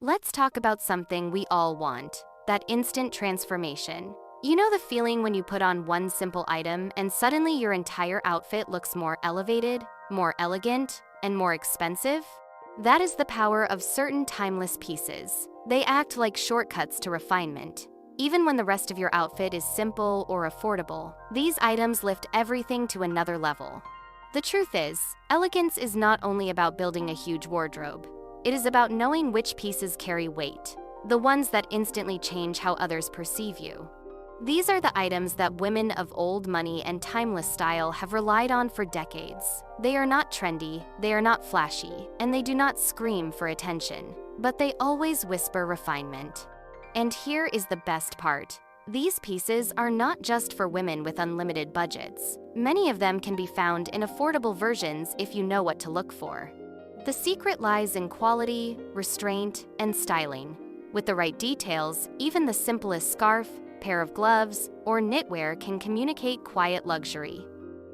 Let's talk about something we all want, that instant transformation. You know the feeling when you put on one simple item and suddenly your entire outfit looks more elevated, more elegant, and more expensive? That is the power of certain timeless pieces. They act like shortcuts to refinement. Even when the rest of your outfit is simple or affordable, these items lift everything to another level. The truth is, elegance is not only about building a huge wardrobe. It is about knowing which pieces carry weight, the ones that instantly change how others perceive you. These are the items that women of old money and timeless style have relied on for decades. They are not trendy, they are not flashy, and they do not scream for attention, but they always whisper refinement. And here is the best part. These pieces are not just for women with unlimited budgets. Many of them can be found in affordable versions if you know what to look for. The secret lies in quality, restraint, and styling. With the right details, even the simplest scarf, pair of gloves, or knitwear can communicate quiet luxury.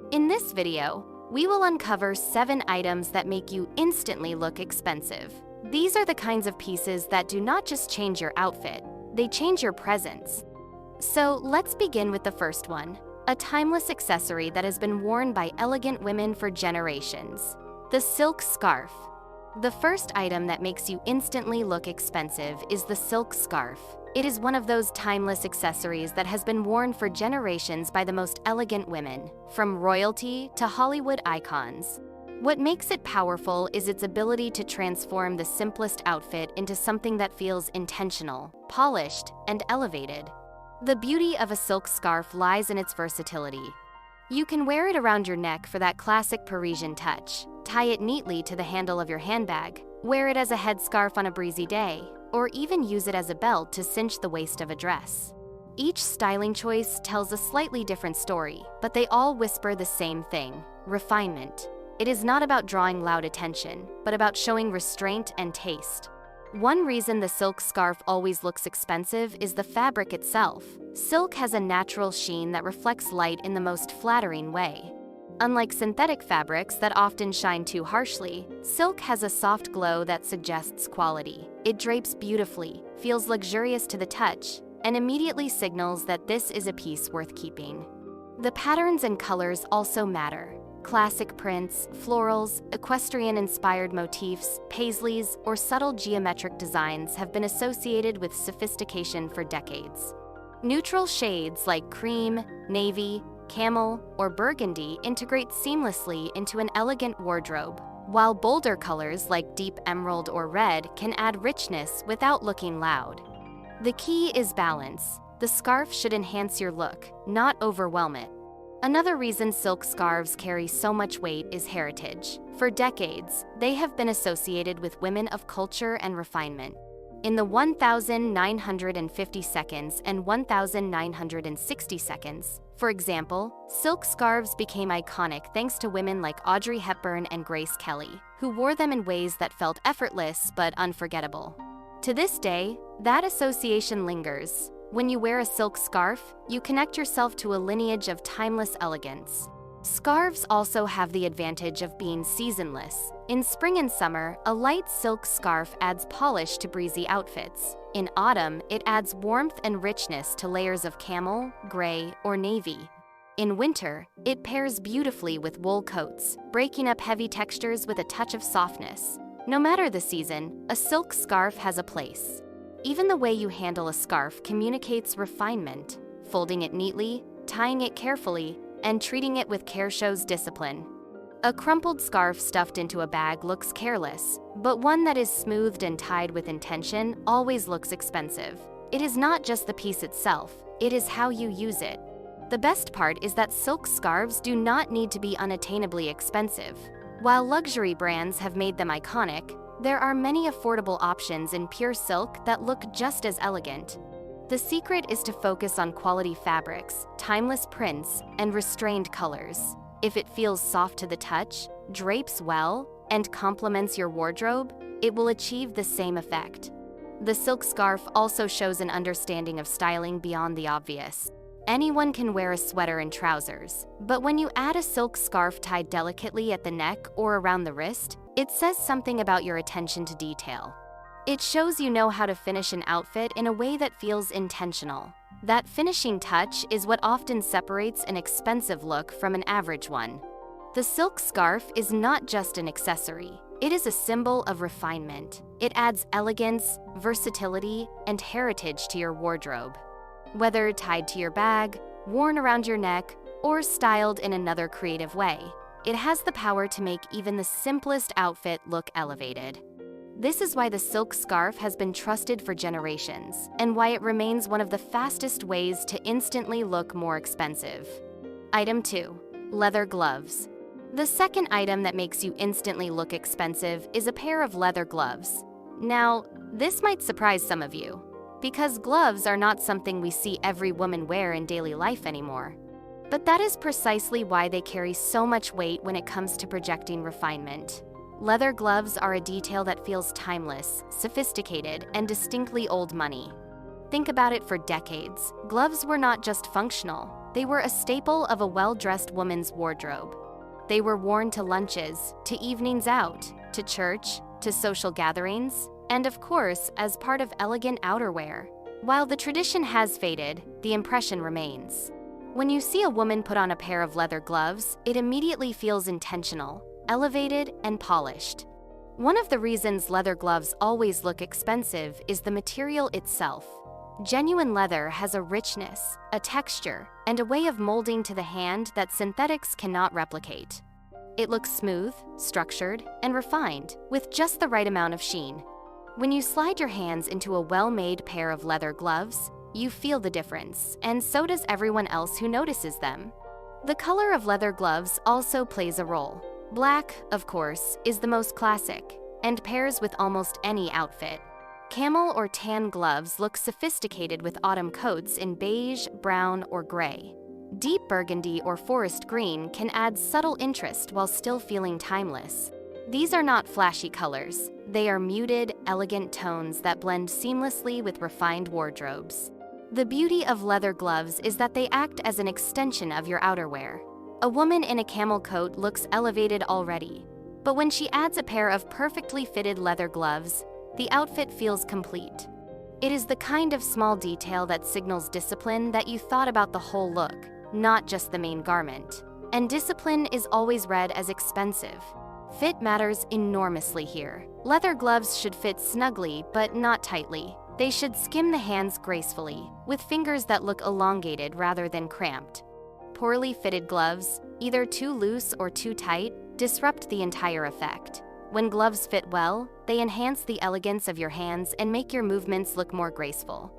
In this video, we will uncover 7 items that make you instantly look expensive. These are the kinds of pieces that do not just change your outfit, they change your presence. So let's begin with the first one, a timeless accessory that has been worn by elegant women for generations. The silk scarf. The first item that makes you instantly look expensive is the silk scarf. It is one of those timeless accessories that has been worn for generations by the most elegant women, from royalty to Hollywood icons. What makes it powerful is its ability to transform the simplest outfit into something that feels intentional, polished, and elevated. The beauty of a silk scarf lies in its versatility. You can wear it around your neck for that classic Parisian touch, tie it neatly to the handle of your handbag, wear it as a headscarf on a breezy day, or even use it as a belt to cinch the waist of a dress. Each styling choice tells a slightly different story, but they all whisper the same thing: refinement. It is not about drawing loud attention, but about showing restraint and taste. One reason the silk scarf always looks expensive is the fabric itself. Silk has a natural sheen that reflects light in the most flattering way. Unlike synthetic fabrics that often shine too harshly, silk has a soft glow that suggests quality. It drapes beautifully, feels luxurious to the touch, and immediately signals that this is a piece worth keeping. The patterns and colors also matter. Classic prints, florals, equestrian-inspired motifs, paisleys, or subtle geometric designs have been associated with sophistication for decades. Neutral shades like cream, navy, camel, or burgundy integrate seamlessly into an elegant wardrobe, while bolder colors like deep emerald or red can add richness without looking loud. The key is balance. The scarf should enhance your look, not overwhelm it. Another reason silk scarves carry so much weight is heritage. For decades, they have been associated with women of culture and refinement. In the 1950 seconds and 1960 seconds, for example, silk scarves became iconic thanks to women like Audrey Hepburn and Grace Kelly, who wore them in ways that felt effortless but unforgettable. To this day, that association lingers. When you wear a silk scarf, you connect yourself to a lineage of timeless elegance. Scarves also have the advantage of being seasonless. In spring and summer, a light silk scarf adds polish to breezy outfits. In autumn, it adds warmth and richness to layers of camel, gray, or navy. In winter, it pairs beautifully with wool coats, breaking up heavy textures with a touch of softness. No matter the season, a silk scarf has a place. Even the way you handle a scarf communicates refinement. Folding it neatly, tying it carefully, and treating it with care shows discipline. A crumpled scarf stuffed into a bag looks careless, but one that is smoothed and tied with intention always looks expensive. It is not just the piece itself, it is how you use it. The best part is that silk scarves do not need to be unattainably expensive. While luxury brands have made them iconic, there are many affordable options in pure silk that look just as elegant. The secret is to focus on quality fabrics, timeless prints, and restrained colors. If it feels soft to the touch, drapes well, and complements your wardrobe, it will achieve the same effect. The silk scarf also shows an understanding of styling beyond the obvious. Anyone can wear a sweater and trousers, but when you add a silk scarf tied delicately at the neck or around the wrist, it says something about your attention to detail. It shows you know how to finish an outfit in a way that feels intentional. That finishing touch is what often separates an expensive look from an average one. The silk scarf is not just an accessory. It is a symbol of refinement. It adds elegance, versatility, and heritage to your wardrobe. Whether tied to your bag, worn around your neck, or styled in another creative way, it has the power to make even the simplest outfit look elevated. This is why the silk scarf has been trusted for generations, and why it remains one of the fastest ways to instantly look more expensive. Item 2. Leather gloves. The second item that makes you instantly look expensive is a pair of leather gloves. Now, this might surprise some of you, because gloves are not something we see every woman wear in daily life anymore. But that is precisely why they carry so much weight when it comes to projecting refinement. Leather gloves are a detail that feels timeless, sophisticated, and distinctly old money. Think about it for decades. Gloves were not just functional, they were a staple of a well-dressed woman's wardrobe. They were worn to lunches, to evenings out, to church, to social gatherings, and of course, as part of elegant outerwear. While the tradition has faded, the impression remains. When you see a woman put on a pair of leather gloves, it immediately feels intentional, elevated, and polished. One of the reasons leather gloves always look expensive is the material itself. Genuine leather has a richness, a texture, and a way of molding to the hand that synthetics cannot replicate. It looks smooth, structured, and refined, with just the right amount of sheen. When you slide your hands into a well-made pair of leather gloves, you feel the difference, and so does everyone else who notices them. The color of leather gloves also plays a role. Black, of course, is the most classic, and pairs with almost any outfit. Camel or tan gloves look sophisticated with autumn coats in beige, brown, or gray. Deep burgundy or forest green can add subtle interest while still feeling timeless. These are not flashy colors. They are muted, elegant tones that blend seamlessly with refined wardrobes. The beauty of leather gloves is that they act as an extension of your outerwear. A woman in a camel coat looks elevated already, but when she adds a pair of perfectly fitted leather gloves, the outfit feels complete. It is the kind of small detail that signals discipline that you thought about the whole look, not just the main garment. And discipline is always read as expensive. Fit matters enormously here. Leather gloves should fit snugly, but not tightly. They should skim the hands gracefully, with fingers that look elongated rather than cramped. Poorly fitted gloves, either too loose or too tight, disrupt the entire effect. When gloves fit well, they enhance the elegance of your hands and make your movements look more graceful.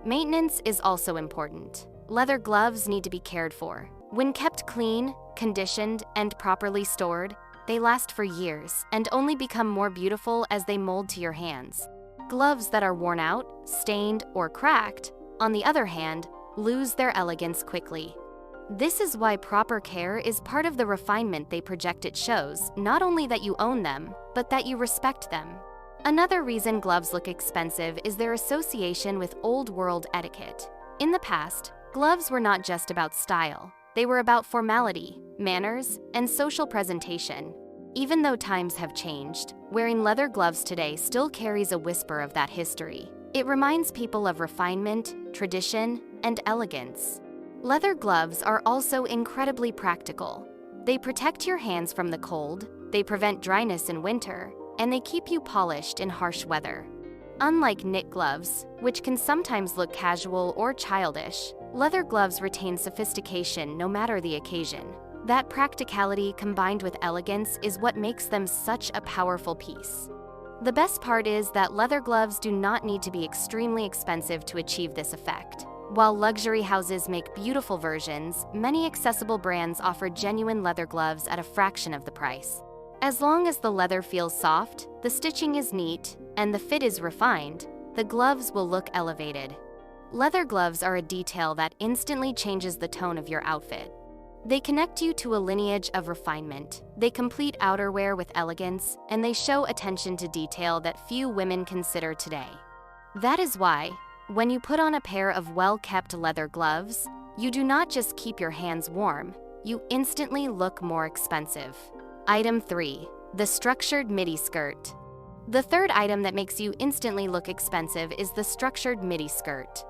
Maintenance is also important. Leather gloves need to be cared for. When kept clean, conditioned, and properly stored, they last for years and only become more beautiful as they mold to your hands. Gloves that are worn out, stained, or cracked, on the other hand, lose their elegance quickly. This is why proper care is part of the refinement they project. It shows not only that you own them, but that you respect them. Another reason gloves look expensive is their association with old-world etiquette. In the past, gloves were not just about style. They were about formality, manners, and social presentation. Even though times have changed, wearing leather gloves today still carries a whisper of that history. It reminds people of refinement, tradition, and elegance. Leather gloves are also incredibly practical. They protect your hands from the cold, they prevent dryness in winter, and they keep you polished in harsh weather. Unlike knit gloves, which can sometimes look casual or childish, leather gloves retain sophistication no matter the occasion. That practicality combined with elegance is what makes them such a powerful piece. The best part is that leather gloves do not need to be extremely expensive to achieve this effect. While luxury houses make beautiful versions, many accessible brands offer genuine leather gloves at a fraction of the price. As long as the leather feels soft, the stitching is neat, and the fit is refined, the gloves will look elevated. Leather gloves are a detail that instantly changes the tone of your outfit. They connect you to a lineage of refinement. They complete outerwear with elegance, and they show attention to detail that few women consider today. That is why, when you put on a pair of well-kept leather gloves, you do not just keep your hands warm, you instantly look more expensive. Item 3. The structured midi skirt. The third item that makes you instantly look expensive is the structured midi skirt.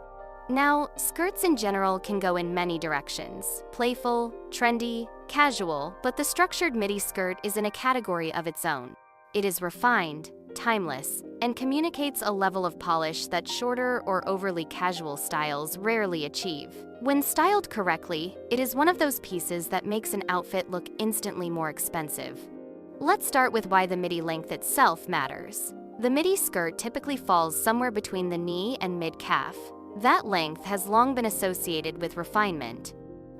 Now, skirts in general can go in many directions: playful, trendy, casual, but the structured midi skirt is in a category of its own. It is refined, timeless, and communicates a level of polish that shorter or overly casual styles rarely achieve. When styled correctly, it is one of those pieces that makes an outfit look instantly more expensive. Let's start with why the midi length itself matters. The midi skirt typically falls somewhere between the knee and mid-calf. That length has long been associated with refinement.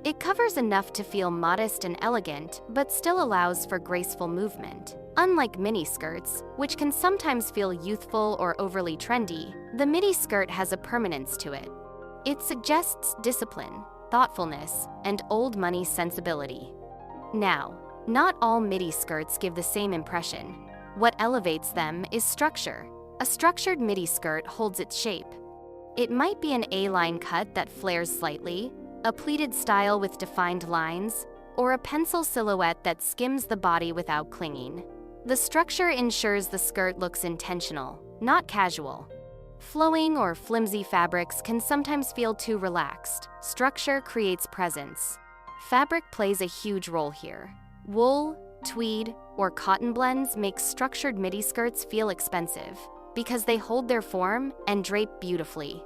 It covers enough to feel modest and elegant, but still allows for graceful movement. Unlike mini skirts, which can sometimes feel youthful or overly trendy, the midi skirt has a permanence to it. It suggests discipline, thoughtfulness, and old money sensibility. Now, not all midi skirts give the same impression. What elevates them is structure. A structured midi skirt holds its shape. It might be an A-line cut that flares slightly, a pleated style with defined lines, or a pencil silhouette that skims the body without clinging. The structure ensures the skirt looks intentional, not casual. Flowing or flimsy fabrics can sometimes feel too relaxed. Structure creates presence. Fabric plays a huge role here. Wool, tweed, or cotton blends make structured midi skirts feel expensive because they hold their form and drape beautifully.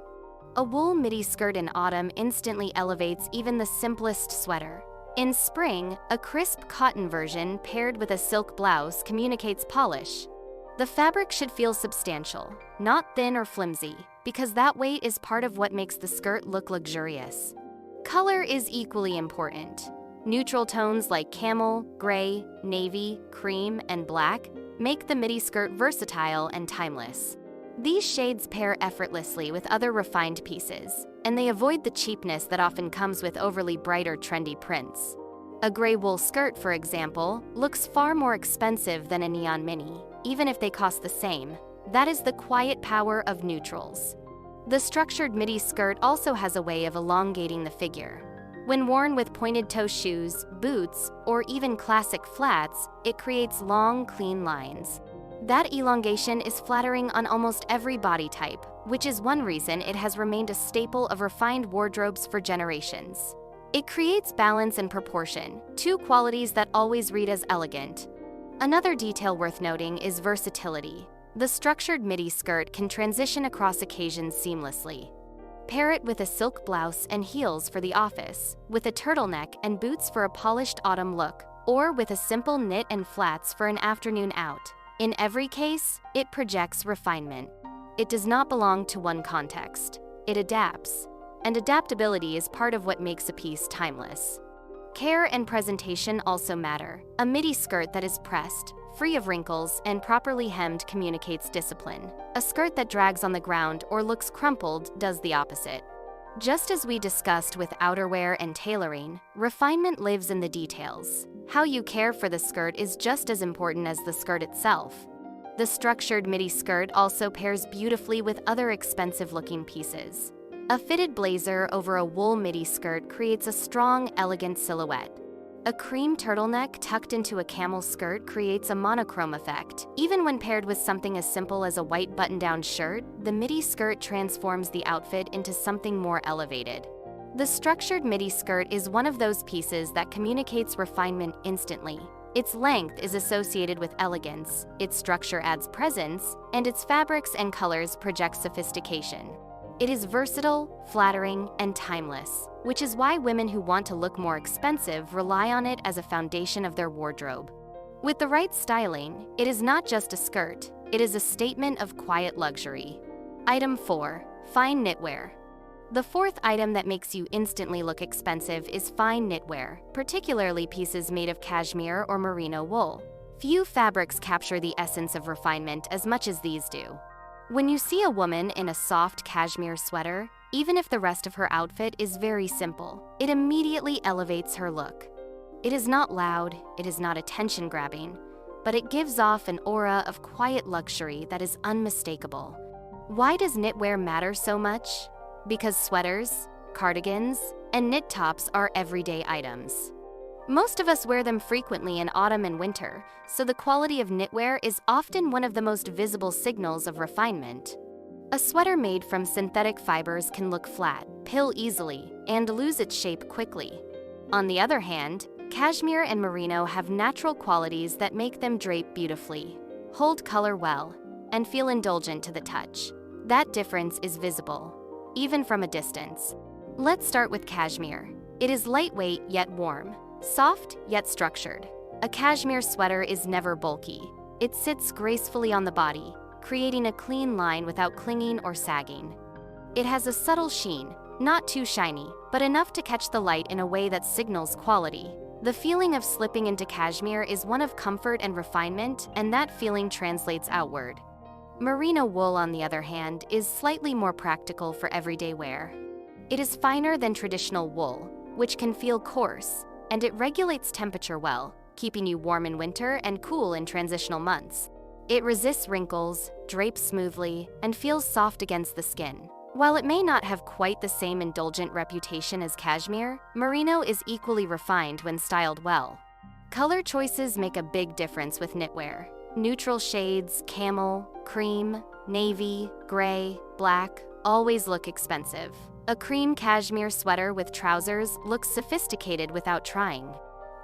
A wool midi skirt in autumn instantly elevates even the simplest sweater. In spring, a crisp cotton version paired with a silk blouse communicates polish. The fabric should feel substantial, not thin or flimsy, because that weight is part of what makes the skirt look luxurious. Color is equally important. Neutral tones like camel, gray, navy, cream, and black make the midi skirt versatile and timeless. These shades pair effortlessly with other refined pieces, and they avoid the cheapness that often comes with overly bright or trendy prints. A gray wool skirt, for example, looks far more expensive than a neon mini, even if they cost the same. That is the quiet power of neutrals. The structured midi skirt also has a way of elongating the figure. When worn with pointed-toe shoes, boots, or even classic flats, it creates long, clean lines. That elongation is flattering on almost every body type, which is one reason it has remained a staple of refined wardrobes for generations. It creates balance and proportion, two qualities that always read as elegant. Another detail worth noting is versatility. The structured midi skirt can transition across occasions seamlessly. Pair it with a silk blouse and heels for the office, with a turtleneck and boots for a polished autumn look, or with a simple knit and flats for an afternoon out. In every case, it projects refinement. It does not belong to one context. It adapts, and adaptability is part of what makes a piece timeless. Care and presentation also matter. A midi skirt that is pressed, free of wrinkles, and properly hemmed communicates discipline. A skirt that drags on the ground or looks crumpled does the opposite. Just as we discussed with outerwear and tailoring, refinement lives in the details. How you care for the skirt is just as important as the skirt itself. The structured midi skirt also pairs beautifully with other expensive-looking pieces. A fitted blazer over a wool midi skirt creates a strong, elegant silhouette. A cream turtleneck tucked into a camel skirt creates a monochrome effect. Even when paired with something as simple as a white button-down shirt, the midi skirt transforms the outfit into something more elevated. The structured midi skirt is one of those pieces that communicates refinement instantly. Its length is associated with elegance, its structure adds presence, and its fabrics and colors project sophistication. It is versatile, flattering, and timeless, which is why women who want to look more expensive rely on it as a foundation of their wardrobe. With the right styling, it is not just a skirt, it is a statement of quiet luxury. Item 4. Fine knitwear. The fourth item that makes you instantly look expensive is fine knitwear, particularly pieces made of cashmere or merino wool. Few fabrics capture the essence of refinement as much as these do. When you see a woman in a soft cashmere sweater, even if the rest of her outfit is very simple, it immediately elevates her look. It is not loud, it is not attention-grabbing, but it gives off an aura of quiet luxury that is unmistakable. Why does knitwear matter so much? Because sweaters, cardigans, and knit tops are everyday items. Most of us wear them frequently in autumn and winter, so the quality of knitwear is often one of the most visible signals of refinement. A sweater made from synthetic fibers can look flat, pill easily, and lose its shape quickly. On the other hand, cashmere and merino have natural qualities that make them drape beautifully, hold color well, and feel indulgent to the touch. That difference is visible, even from a distance. Let's start with cashmere. It is lightweight yet warm, soft yet structured. A cashmere sweater is never bulky. It sits gracefully on the body, creating a clean line without clinging or sagging. It has a subtle sheen, not too shiny, but enough to catch the light in a way that signals quality. The feeling of slipping into cashmere is one of comfort and refinement, and that feeling translates outward. Merino wool, on the other hand, is slightly more practical for everyday wear. It is finer than traditional wool, which can feel coarse, and it regulates temperature well, keeping you warm in winter and cool in transitional months. It resists wrinkles, drapes smoothly, and feels soft against the skin. While it may not have quite the same indulgent reputation as cashmere, merino is equally refined when styled well. Color choices make a big difference with knitwear. Neutral shades, camel, cream, navy, gray, black, always look expensive. A cream cashmere sweater with trousers looks sophisticated without trying.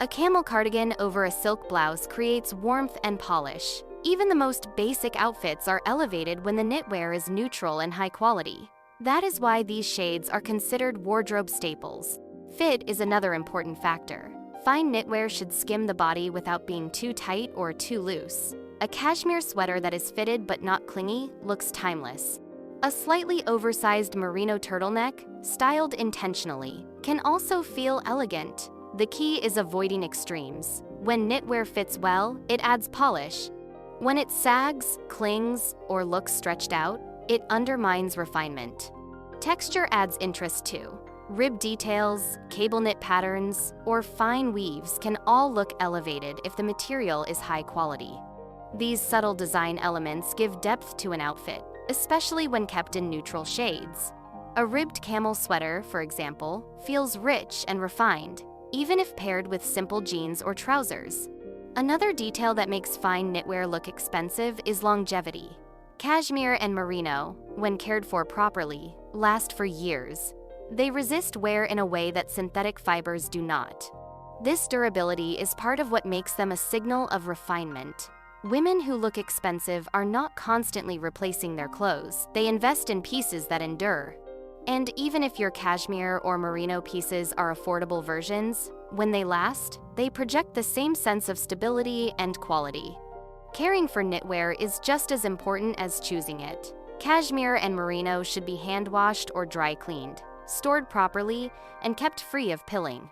A camel cardigan over a silk blouse creates warmth and polish. Even the most basic outfits are elevated when the knitwear is neutral and high quality. That is why these shades are considered wardrobe staples. Fit is another important factor. Fine knitwear should skim the body without being too tight or too loose. A cashmere sweater that is fitted but not clingy looks timeless. A slightly oversized merino turtleneck, styled intentionally, can also feel elegant. The key is avoiding extremes. When knitwear fits well, it adds polish. When it sags, clings, or looks stretched out, it undermines refinement. Texture adds interest too. Rib details, cable knit patterns, or fine weaves can all look elevated if the material is high quality. These subtle design elements give depth to an outfit, especially when kept in neutral shades. A ribbed camel sweater, for example, feels rich and refined, even if paired with simple jeans or trousers. Another detail that makes fine knitwear look expensive is longevity. Cashmere and merino, when cared for properly, last for years. They resist wear in a way that synthetic fibers do not. This durability is part of what makes them a signal of refinement. Women who look expensive are not constantly replacing their clothes. They invest in pieces that endure. And even if your cashmere or merino pieces are affordable versions, when they last, they project the same sense of stability and quality. Caring for knitwear is just as important as choosing it. Cashmere and merino should be hand-washed or dry cleaned, stored properly, and kept free of pilling.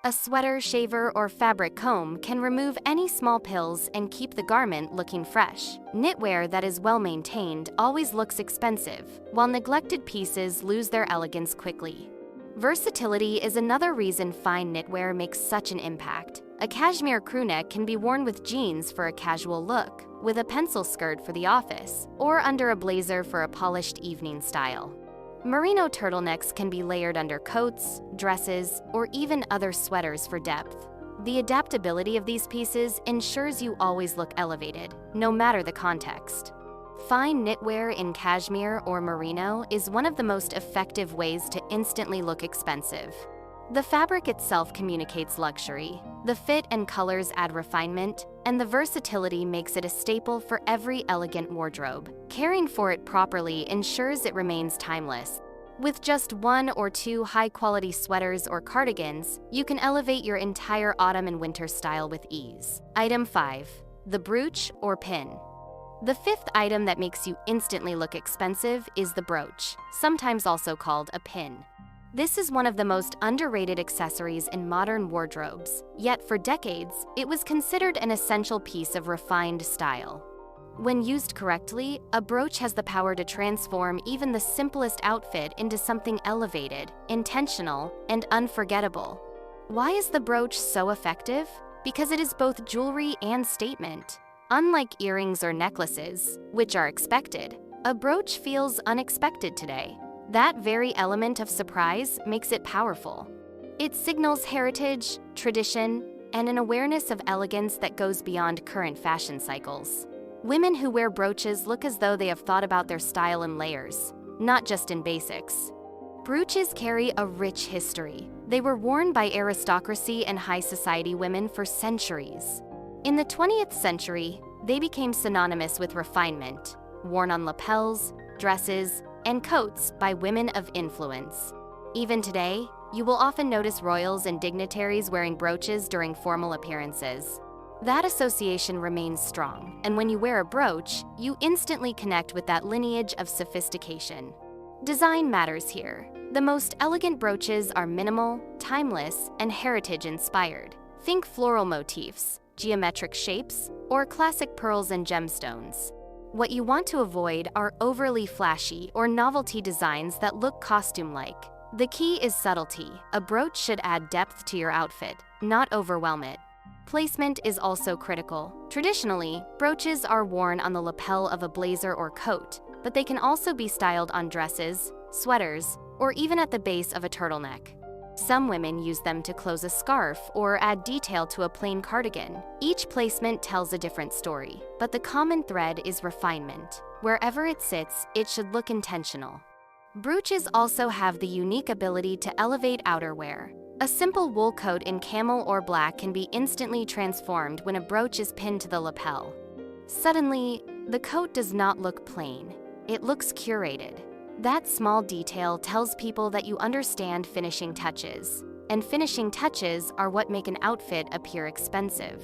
A sweater, shaver, or fabric comb can remove any small pills and keep the garment looking fresh. Knitwear that is well maintained always looks expensive, while neglected pieces lose their elegance quickly. Versatility is another reason fine knitwear makes such an impact. A cashmere crewneck can be worn with jeans for a casual look, with a pencil skirt for the office, or under a blazer for a polished evening style. Merino turtlenecks can be layered under coats, dresses, or even other sweaters for depth. The adaptability of these pieces ensures you always look elevated, no matter the context. Fine knitwear in cashmere or merino is one of the most effective ways to instantly look expensive. The fabric itself communicates luxury, the fit and colors add refinement, and the versatility makes it a staple for every elegant wardrobe. Caring for it properly ensures it remains timeless. With just 1 or 2 high-quality sweaters or cardigans, you can elevate your entire autumn and winter style with ease. Item 5. The brooch or pin. The 5th item that makes you instantly look expensive is the brooch, sometimes also called a pin. This is one of the most underrated accessories in modern wardrobes, yet for decades, it was considered an essential piece of refined style. When used correctly, a brooch has the power to transform even the simplest outfit into something elevated, intentional, and unforgettable. Why is the brooch so effective? Because it is both jewelry and statement. Unlike earrings or necklaces, which are expected, a brooch feels unexpected today. That very element of surprise makes it powerful. It signals heritage, tradition, and an awareness of elegance that goes beyond current fashion cycles. Women who wear brooches look as though they have thought about their style in layers, not just in basics. Brooches carry a rich history. They were worn by aristocracy and high society women for centuries. In the 20th century, they became synonymous with refinement, worn on lapels, dresses, and coats by women of influence. Even today, you will often notice royals and dignitaries wearing brooches during formal appearances. That association remains strong, and when you wear a brooch, you instantly connect with that lineage of sophistication. Design matters here. The most elegant brooches are minimal, timeless, and heritage-inspired. Think floral motifs, geometric shapes, or classic pearls and gemstones. What you want to avoid are overly flashy or novelty designs that look costume-like. The key is subtlety. A brooch should add depth to your outfit, not overwhelm it. Placement is also critical. Traditionally, brooches are worn on the lapel of a blazer or coat, but they can also be styled on dresses, sweaters, or even at the base of a turtleneck. Some women use them to close a scarf or add detail to a plain cardigan. Each placement tells a different story, but the common thread is refinement. Wherever it sits, it should look intentional. Brooches also have the unique ability to elevate outerwear. A simple wool coat in camel or black can be instantly transformed when a brooch is pinned to the lapel. Suddenly, the coat does not look plain. It looks curated. That small detail tells people that you understand finishing touches, and finishing touches are what make an outfit appear expensive.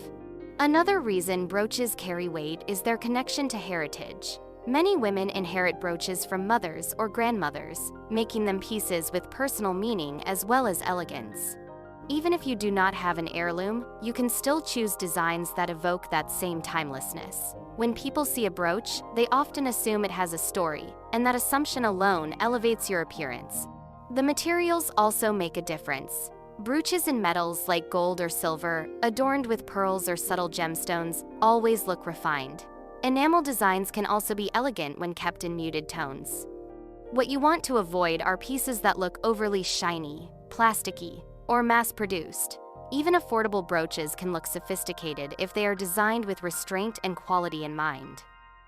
Another reason brooches carry weight is their connection to heritage. Many women inherit brooches from mothers or grandmothers, making them pieces with personal meaning as well as elegance. Even if you do not have an heirloom, you can still choose designs that evoke that same timelessness. When people see a brooch, they often assume it has a story, and that assumption alone elevates your appearance. The materials also make a difference. Brooches in metals like gold or silver, adorned with pearls or subtle gemstones, always look refined. Enamel designs can also be elegant when kept in muted tones. What you want to avoid are pieces that look overly shiny, plasticky, or mass-produced. Even affordable brooches can look sophisticated if they are designed with restraint and quality in mind.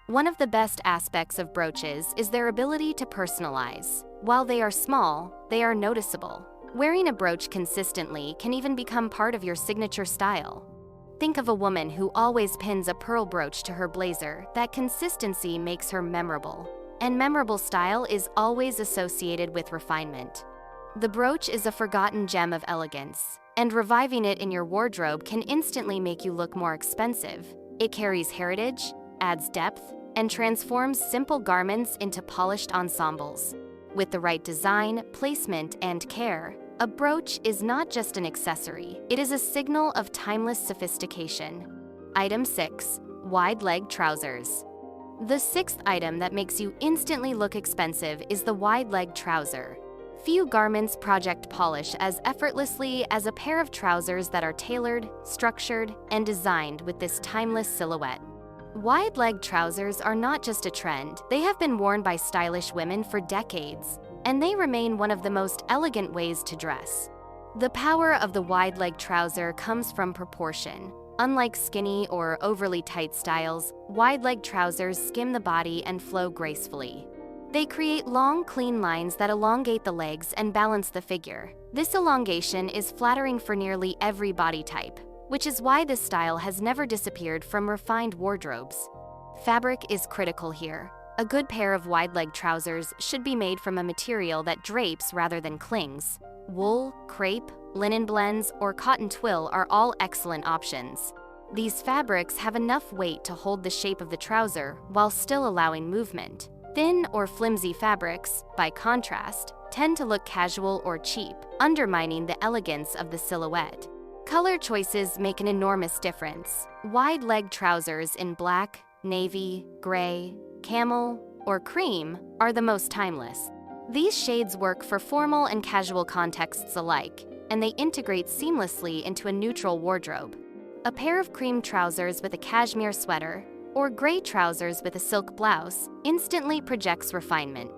One of the best aspects of brooches is their ability to personalize. While they are small, they are noticeable. Wearing a brooch consistently can even become part of your signature style. Think of a woman who always pins a pearl brooch to her blazer. That consistency makes her memorable. And memorable style is always associated with refinement. The brooch is a forgotten gem of elegance, and reviving it in your wardrobe can instantly make you look more expensive. It carries heritage, adds depth, and transforms simple garments into polished ensembles. With the right design, placement, and care, a brooch is not just an accessory, it is a signal of timeless sophistication. Item 6. Wide-leg trousers. The sixth item that makes you instantly look expensive is the wide-leg trouser. Few garments project polish as effortlessly as a pair of trousers that are tailored, structured, and designed with this timeless silhouette. Wide-leg trousers are not just a trend, they have been worn by stylish women for decades, and they remain one of the most elegant ways to dress. The power of the wide-leg trouser comes from proportion. Unlike skinny or overly tight styles, wide-leg trousers skim the body and flow gracefully. They create long, clean lines that elongate the legs and balance the figure. This elongation is flattering for nearly every body type, which is why this style has never disappeared from refined wardrobes. Fabric is critical here. A good pair of wide-leg trousers should be made from a material that drapes rather than clings. Wool, crepe, linen blends, or cotton twill are all excellent options. These fabrics have enough weight to hold the shape of the trouser while still allowing movement. Thin or flimsy fabrics, by contrast, tend to look casual or cheap, undermining the elegance of the silhouette. Color choices make an enormous difference. Wide-leg trousers in black, navy, gray, camel, or cream are the most timeless. These shades work for formal and casual contexts alike, and they integrate seamlessly into a neutral wardrobe. A pair of cream trousers with a cashmere sweater, or gray trousers with a silk blouse, instantly projects refinement.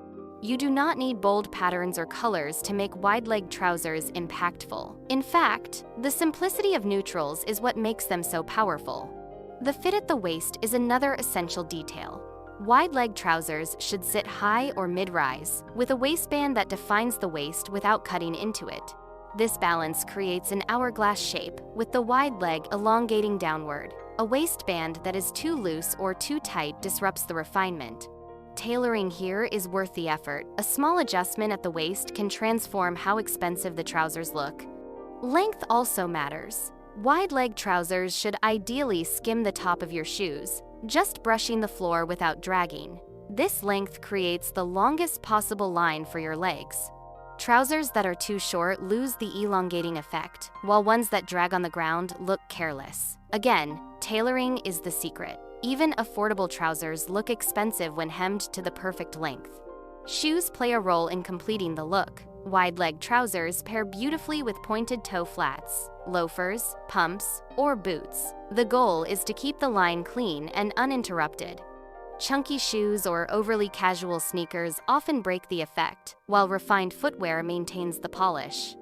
You do not need bold patterns or colors to make wide-leg trousers impactful. In fact, the simplicity of neutrals is what makes them so powerful. The fit at the waist is another essential detail. Wide-leg trousers should sit high or mid-rise, with a waistband that defines the waist without cutting into it. This balance creates an hourglass shape, with the wide leg elongating downward. A waistband that is too loose or too tight disrupts the refinement. Tailoring here is worth the effort. A small adjustment at the waist can transform how expensive the trousers look. Length also matters. Wide-leg trousers should ideally skim the top of your shoes, just brushing the floor without dragging. This length creates the longest possible line for your legs. Trousers that are too short lose the elongating effect, while ones that drag on the ground look careless. Again, tailoring is the secret. Even affordable trousers look expensive when hemmed to the perfect length. Shoes play a role in completing the look. Wide-leg trousers pair beautifully with pointed toe flats, loafers, pumps, or boots. The goal is to keep the line clean and uninterrupted. Chunky shoes or overly casual sneakers often break the effect, while refined footwear maintains the polish.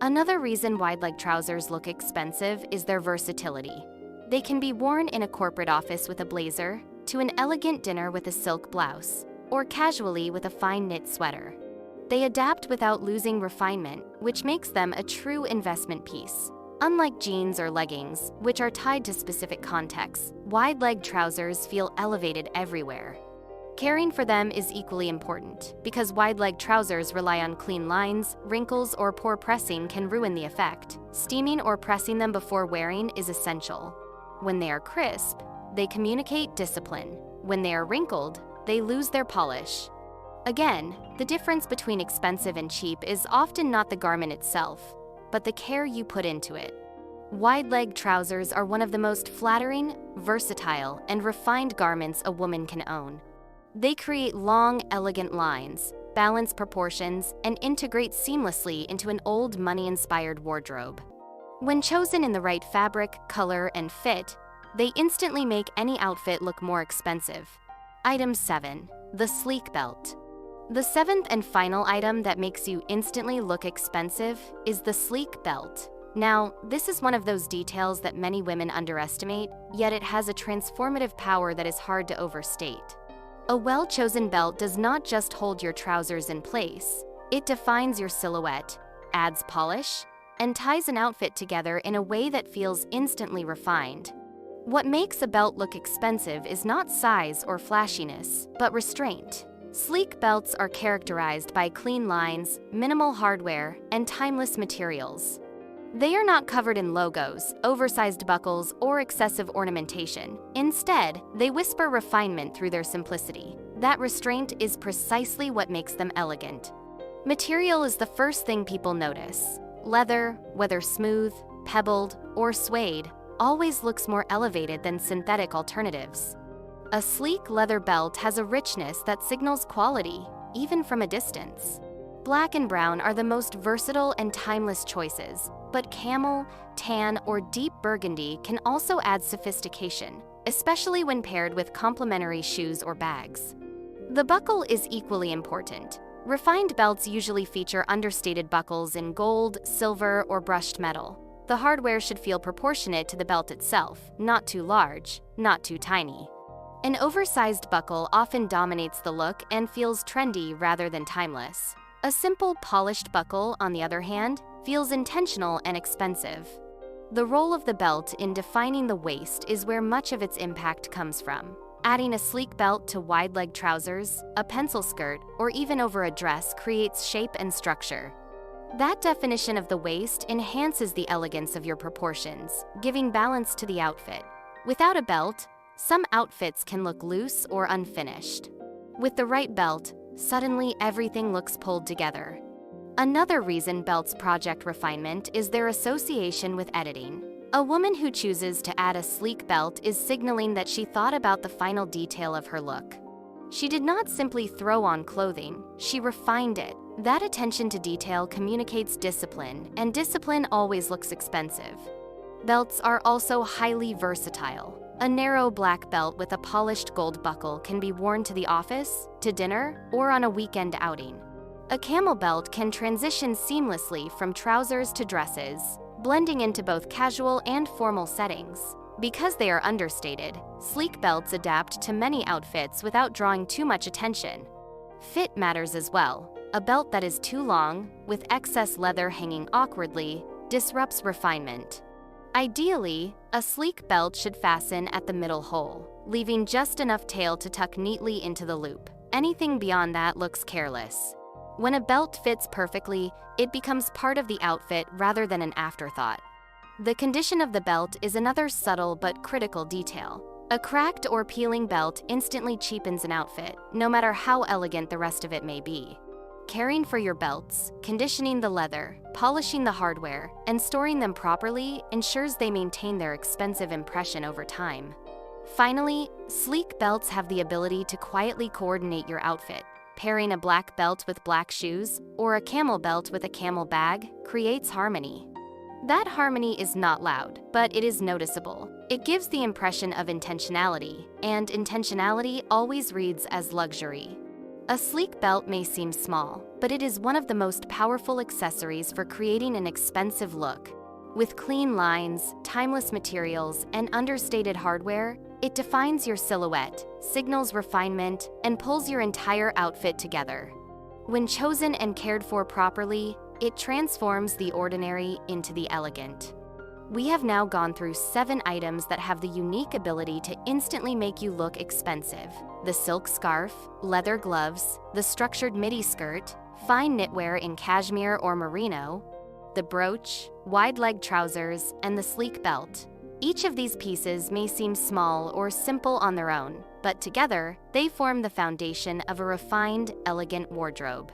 Another reason wide-leg trousers look expensive is their versatility. They can be worn in a corporate office with a blazer, to an elegant dinner with a silk blouse, or casually with a fine knit sweater. They adapt without losing refinement, which makes them a true investment piece. Unlike jeans or leggings, which are tied to specific contexts, wide-leg trousers feel elevated everywhere. Caring for them is equally important, because wide-leg trousers rely on clean lines, wrinkles, or poor pressing can ruin the effect. Steaming or pressing them before wearing is essential. When they are crisp, they communicate discipline. When they are wrinkled, they lose their polish. Again, the difference between expensive and cheap is often not the garment itself, but the care you put into it. Wide-leg trousers are one of the most flattering, versatile, and refined garments a woman can own. They create long, elegant lines, balance proportions, and integrate seamlessly into an old money-inspired wardrobe. When chosen in the right fabric, color, and fit, they instantly make any outfit look more expensive. Item 7. The sleek belt. The seventh and final item that makes you instantly look expensive is the sleek belt. Now, this is one of those details that many women underestimate, yet it has a transformative power that is hard to overstate. A well-chosen belt does not just hold your trousers in place, it defines your silhouette, adds polish, and ties an outfit together in a way that feels instantly refined. What makes a belt look expensive is not size or flashiness, but restraint. Sleek belts are characterized by clean lines, minimal hardware, and timeless materials. They are not covered in logos, oversized buckles, or excessive ornamentation. Instead, they whisper refinement through their simplicity. That restraint is precisely what makes them elegant. Material is the first thing people notice. Leather, whether smooth, pebbled, or suede, always looks more elevated than synthetic alternatives. A sleek leather belt has a richness that signals quality, even from a distance. Black and brown are the most versatile and timeless choices, but camel, tan, or deep burgundy can also add sophistication, especially when paired with complementary shoes or bags. The buckle is equally important. Refined belts usually feature understated buckles in gold, silver, or brushed metal. The hardware should feel proportionate to the belt itself, not too large, not too tiny. An oversized buckle often dominates the look and feels trendy rather than timeless. A simple, polished buckle, on the other hand, feels intentional and expensive. The role of the belt in defining the waist is where much of its impact comes from. Adding a sleek belt to wide-leg trousers, a pencil skirt, or even over a dress creates shape and structure. That definition of the waist enhances the elegance of your proportions, giving balance to the outfit. Without a belt, some outfits can look loose or unfinished. With the right belt, suddenly everything looks pulled together. Another reason belts project refinement is their association with editing. A woman who chooses to add a sleek belt is signaling that she thought about the final detail of her look. She did not simply throw on clothing, she refined it. That attention to detail communicates discipline, and discipline always looks expensive. Belts are also highly versatile. A narrow black belt with a polished gold buckle can be worn to the office, to dinner, or on a weekend outing. A camel belt can transition seamlessly from trousers to dresses, blending into both casual and formal settings. Because they are understated, sleek belts adapt to many outfits without drawing too much attention. Fit matters as well. A belt that is too long, with excess leather hanging awkwardly, disrupts refinement. Ideally, a sleek belt should fasten at the middle hole, leaving just enough tail to tuck neatly into the loop. Anything beyond that looks careless. When a belt fits perfectly, it becomes part of the outfit rather than an afterthought. The condition of the belt is another subtle but critical detail. A cracked or peeling belt instantly cheapens an outfit, no matter how elegant the rest of it may be. Caring for your belts, conditioning the leather, polishing the hardware, and storing them properly ensures they maintain their expensive impression over time. Finally, sleek belts have the ability to quietly coordinate your outfit. Pairing a black belt with black shoes or a camel belt with a camel bag creates harmony. That harmony is not loud, but it is noticeable. It gives the impression of intentionality, and intentionality always reads as luxury. A sleek belt may seem small, but it is one of the most powerful accessories for creating an expensive look. With clean lines, timeless materials, and understated hardware, it defines your silhouette, signals refinement, and pulls your entire outfit together. When chosen and cared for properly, it transforms the ordinary into the elegant. We have now gone through 7 items that have the unique ability to instantly make you look expensive. The silk scarf, leather gloves, the structured midi skirt, fine knitwear in cashmere or merino, the brooch, wide-leg trousers, and the sleek belt. Each of these pieces may seem small or simple on their own, but together, they form the foundation of a refined, elegant wardrobe.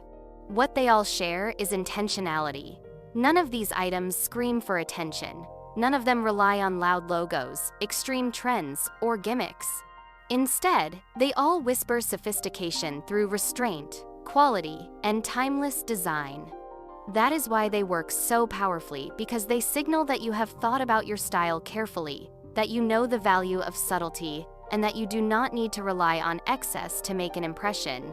What they all share is intentionality. None of these items scream for attention. None of them rely on loud logos, extreme trends, or gimmicks. Instead, they all whisper sophistication through restraint, quality, and timeless design. That is why they work so powerfully, because they signal that you have thought about your style carefully, that you know the value of subtlety, and that you do not need to rely on excess to make an impression.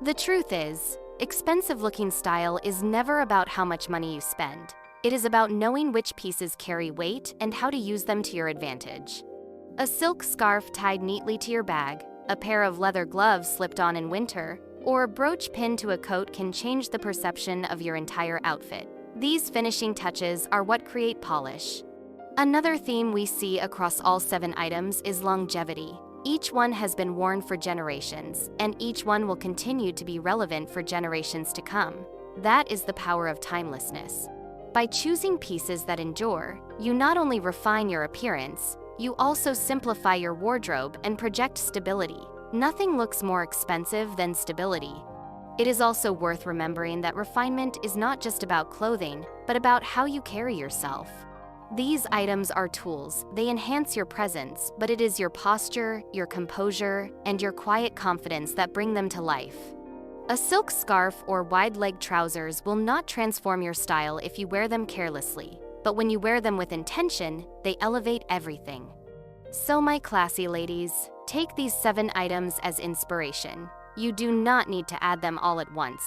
The truth is, expensive-looking style is never about how much money you spend. It is about knowing which pieces carry weight and how to use them to your advantage. A silk scarf tied neatly to your bag, a pair of leather gloves slipped on in winter, or a brooch pinned to a coat can change the perception of your entire outfit. These finishing touches are what create polish. Another theme we see across all 7 items is longevity. Each one has been worn for generations, and each one will continue to be relevant for generations to come. That is the power of timelessness. By choosing pieces that endure, you not only refine your appearance, you also simplify your wardrobe and project stability. Nothing looks more expensive than stability. It is also worth remembering that refinement is not just about clothing, but about how you carry yourself. These items are tools. They enhance your presence, but it is your posture, your composure, and your quiet confidence that bring them to life. A silk scarf or wide-leg trousers will not transform your style if you wear them carelessly, but when you wear them with intention, they elevate everything. So my classy ladies, take these 7 items as inspiration. You do not need to add them all at once.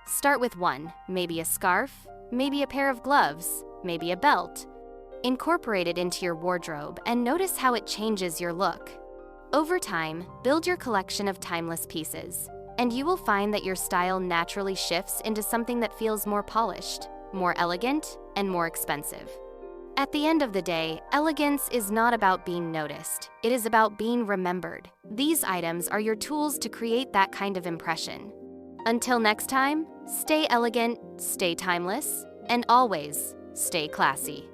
Start with 1, maybe a scarf, maybe a pair of gloves, maybe a belt. Incorporate it into your wardrobe and notice how it changes your look. Over time, build your collection of timeless pieces, and you will find that your style naturally shifts into something that feels more polished, more elegant, and more expensive. At the end of the day, elegance is not about being noticed. It is about being remembered. These items are your tools to create that kind of impression. Until next time, stay elegant, stay timeless, and always stay classy.